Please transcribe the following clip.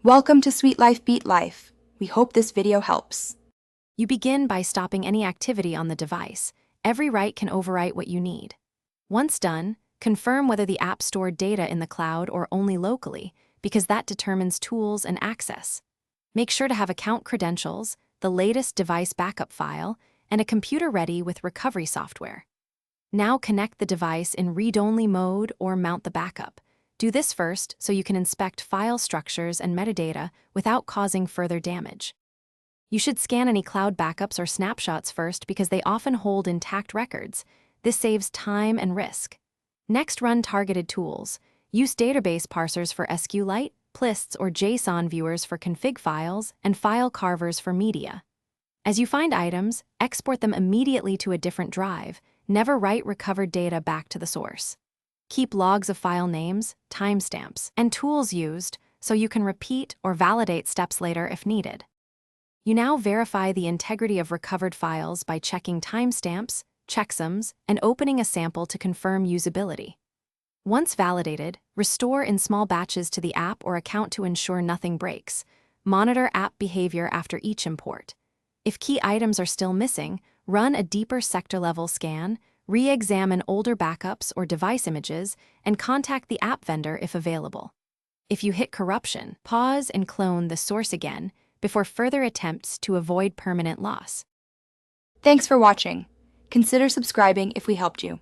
Welcome to Sweet Life Beat Life. We hope this video helps. You begin by stopping any activity on the device. Every write can overwrite what you need. Once done, confirm whether the app stored data in the cloud or only locally, because that determines tools and access. Make sure to have account credentials, the latest device backup file, and a computer ready with recovery software. Now connect the device in read-only mode or mount the backup. Do this first so you can inspect file structures and metadata without causing further damage. You should scan any cloud backups or snapshots first because they often hold intact records. This saves time and risk. Next, run targeted tools. Use database parsers for SQLite, Plists, or JSON viewers for config files, and file carvers for media. As you find items, export them immediately to a different drive. Never write recovered data back to the source. Keep logs of file names, timestamps, and tools used so you can repeat or validate steps later if needed. You now verify the integrity of recovered files by checking timestamps, checksums, and opening a sample to confirm usability. Once validated, restore in small batches to the app or account to ensure nothing breaks. Monitor app behavior after each import. If key items are still missing, run a deeper sector-level scan, re-examine older backups or device images, and contact the app vendor if available. If you hit corruption, pause and clone the source again before further attempts to avoid permanent loss. Thanks for watching. Consider subscribing if we helped you.